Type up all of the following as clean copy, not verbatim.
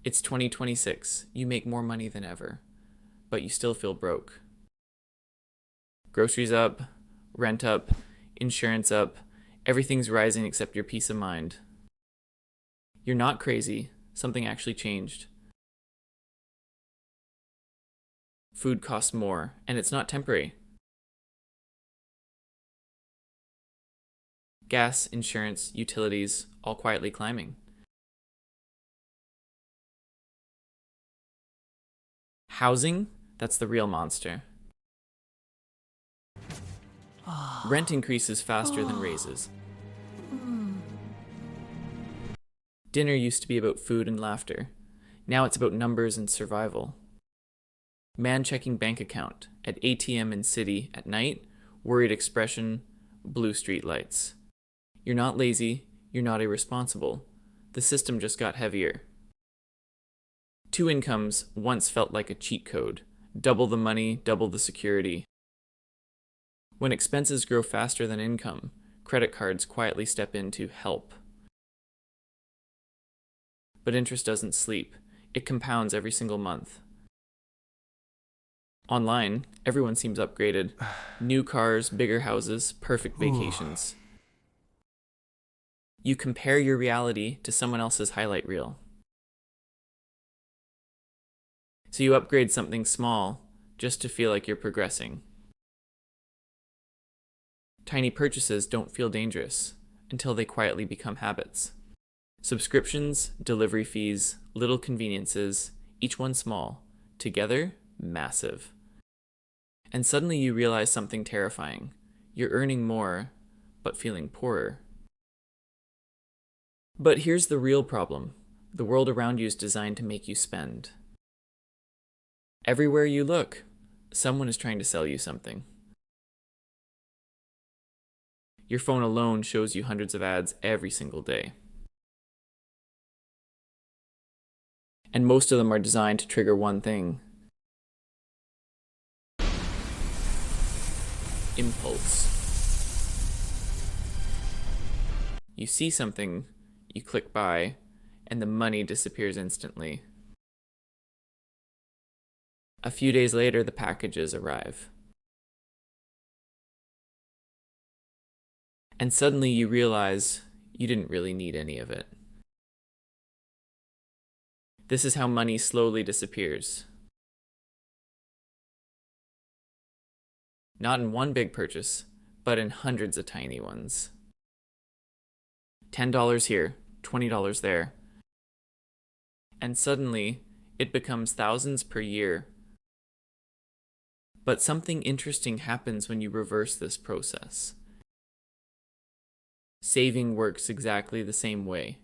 It's 2026. You make more money than ever, but you still feel broke. Groceries up, rent up, insurance up, everything's rising except your peace of mind. You're not crazy. Something actually changed. Food costs more, and it's not temporary. Gas, insurance, utilities, all quietly climbing. Housing, that's the real monster. Rent increases faster than raises. Dinner used to be about food and laughter. Now it's about numbers and survival. Man checking bank account at ATM in city at night, worried expression, blue street lights. You're not lazy, you're not irresponsible. The system just got heavier. Two incomes once felt like a cheat code. Double the money, double the security. When expenses grow faster than income, credit cards quietly step in to help. But interest doesn't sleep. It compounds every single month. Online, everyone seems upgraded. New cars, bigger houses, perfect vacations. You compare your reality to someone else's highlight reel. So you upgrade something small just to feel like you're progressing. Tiny purchases don't feel dangerous until they quietly become habits. Subscriptions, delivery fees, little conveniences, each one small, together, massive. And suddenly you realize something terrifying. You're earning more, but feeling poorer. But here's the real problem. The world around you is designed to make you spend. Everywhere you look, someone is trying to sell you something. Your phone alone shows you hundreds of ads every single day. And most of them are designed to trigger one thing: impulse. You see something, you click buy, and the money disappears instantly. A few days later, the packages arrive. And suddenly you realize you didn't really need any of it. This is how money slowly disappears. Not in one big purchase, but in hundreds of tiny ones. $10 here, $20 there. And suddenly, it becomes thousands per year. But something interesting happens when you reverse this process. Saving works exactly the same way.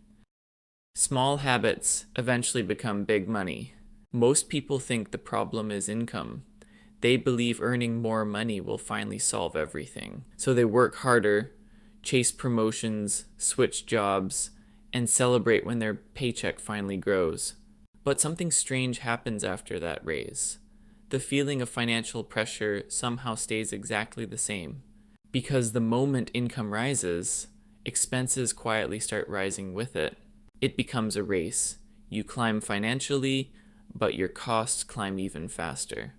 Small habits eventually become big money. Most people think the problem is income. They believe earning more money will finally solve everything. So they work harder, chase promotions, switch jobs, and celebrate when their paycheck finally grows. But something strange happens after that raise. The feeling of financial pressure somehow stays exactly the same. Because the moment income rises, expenses quietly start rising with it. It becomes a race. You climb financially, but your costs climb even faster.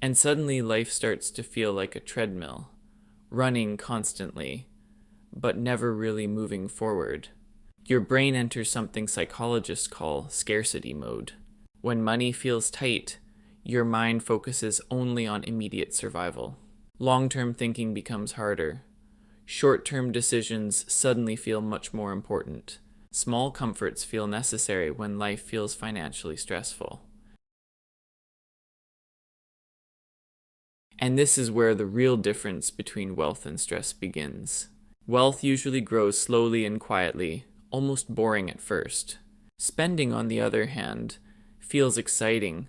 And suddenly life starts to feel like a treadmill, running constantly, but never really moving forward. Your brain enters something psychologists call scarcity mode. When money feels tight, your mind focuses only on immediate survival. Long-term thinking becomes harder. Short-term decisions suddenly feel much more important. Small comforts feel necessary when life feels financially stressful. And this is where the real difference between wealth and stress begins. Wealth usually grows slowly and quietly, almost boring at first. Spending, on the other hand, feels exciting,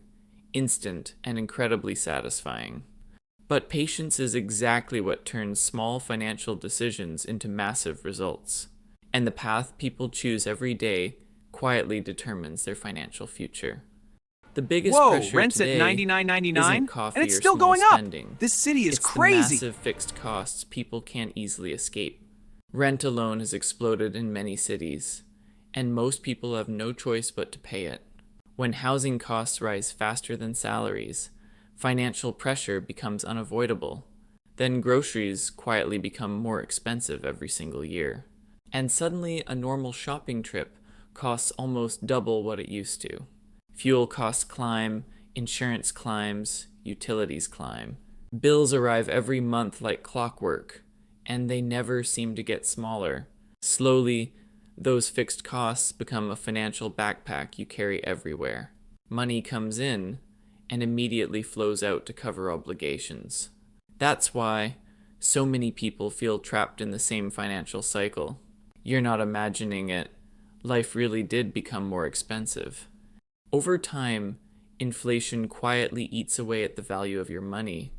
instant, and incredibly satisfying. But patience is exactly what turns small financial decisions into massive results. And the path people choose every day quietly determines their financial future. The biggest Whoa, pressure rent's at today $99.99 isn't and coffee it's or still small going up. spending. This city is It's crazy. the massive fixed costs people can't easily escape. Rent alone has exploded in many cities, and most people have no choice but to pay it. When housing costs rise faster than salaries, financial pressure becomes unavoidable. Then groceries quietly become more expensive every single year. And suddenly, a normal shopping trip costs almost double what it used to. Fuel costs climb, insurance climbs, utilities climb. Bills arrive every month like clockwork, and they never seem to get smaller. Slowly, those fixed costs become a financial backpack you carry everywhere. Money comes in and immediately flows out to cover obligations. That's why so many people feel trapped in the same financial cycle. You're not imagining it. Life really did become more expensive. Over time, inflation quietly eats away at the value of your money.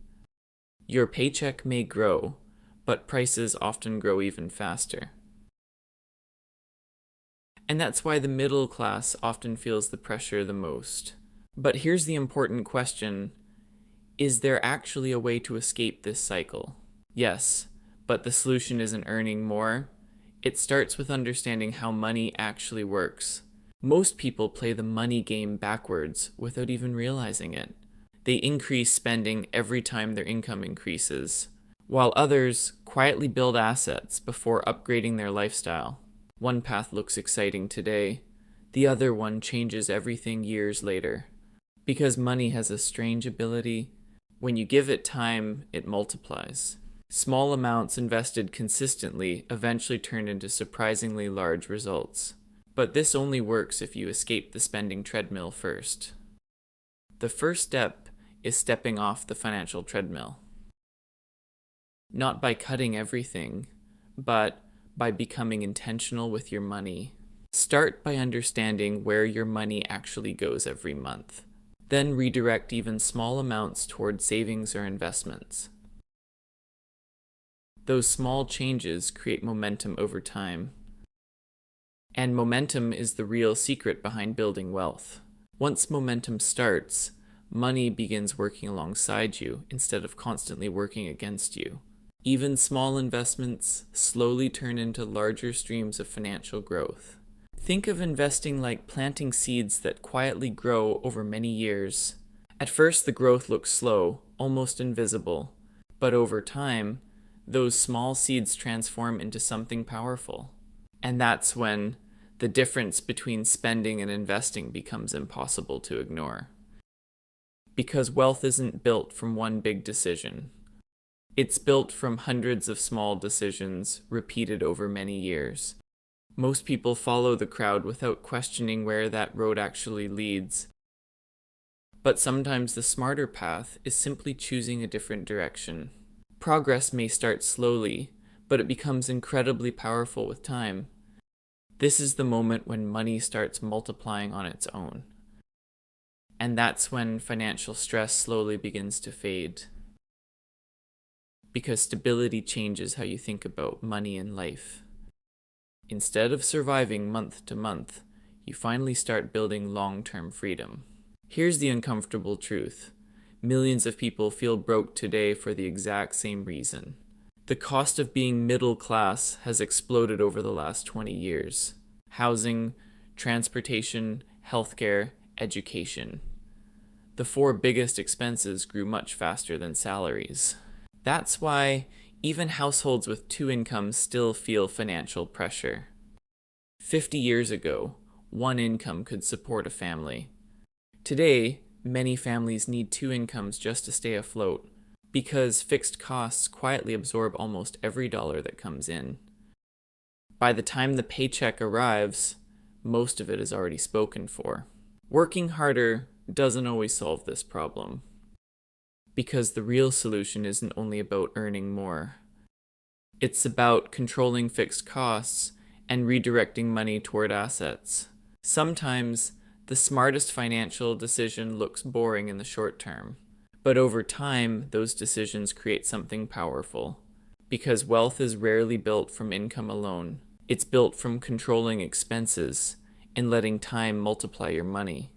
Your paycheck may grow, but prices often grow even faster. And that's why the middle class often feels the pressure the most. But here's the important question. Is there actually a way to escape this cycle? Yes, but the solution isn't earning more. It starts with understanding how money actually works. Most people play the money game backwards without even realizing it. They increase spending every time their income increases, while others quietly build assets before upgrading their lifestyle. One path looks exciting today, the other one changes everything years later. Because money has a strange ability, when you give it time, it multiplies. Small amounts invested consistently eventually turn into surprisingly large results. But this only works if you escape the spending treadmill first. The first step is stepping off the financial treadmill. Not by cutting everything, but by becoming intentional with your money. Start by understanding where your money actually goes every month. Then redirect even small amounts toward savings or investments. Those small changes create momentum over time. And momentum is the real secret behind building wealth. Once momentum starts, money begins working alongside you instead of constantly working against you. Even small investments slowly turn into larger streams of financial growth. Think of investing like planting seeds that quietly grow over many years. At first, the growth looks slow, almost invisible, but over time, those small seeds transform into something powerful. And that's when the difference between spending and investing becomes impossible to ignore. Because wealth isn't built from one big decision. It's built from hundreds of small decisions repeated over many years. Most people follow the crowd without questioning where that road actually leads. But sometimes the smarter path is simply choosing a different direction. Progress may start slowly, but it becomes incredibly powerful with time. This is the moment when money starts multiplying on its own. And that's when financial stress slowly begins to fade. Because stability changes how you think about money and life. Instead of surviving month to month, you finally start building long-term freedom. Here's the uncomfortable truth. Millions of people feel broke today for the exact same reason. The cost of being middle class has exploded over the last 20 years. Housing, transportation, healthcare, education. The four biggest expenses grew much faster than salaries. That's why even households with two incomes still feel financial pressure. 50 years ago, one income could support a family. Today, many families need two incomes just to stay afloat, because fixed costs quietly absorb almost every dollar that comes in. By the time the paycheck arrives, most of it is already spoken for. Working harder doesn't always solve this problem. Because the real solution isn't only about earning more. It's about controlling fixed costs and redirecting money toward assets. Sometimes, the smartest financial decision looks boring in the short term, but over time, those decisions create something powerful. Because wealth is rarely built from income alone. It's built from controlling expenses and letting time multiply your money.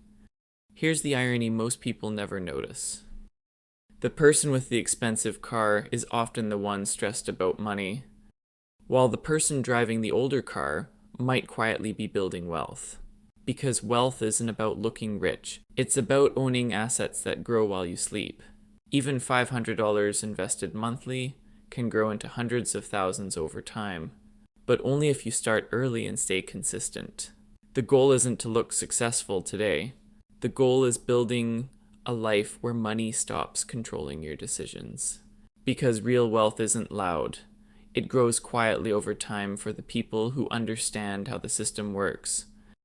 Here's the irony most people never notice. The person with the expensive car is often the one stressed about money, while the person driving the older car might quietly be building wealth. Because wealth isn't about looking rich. It's about owning assets that grow while you sleep. Even $500 invested monthly can grow into hundreds of thousands over time, but only if you start early and stay consistent. The goal isn't to look successful today. The goal is building a life where money stops controlling your decisions. Because real wealth isn't loud. It grows quietly over time for the people who understand how the system works,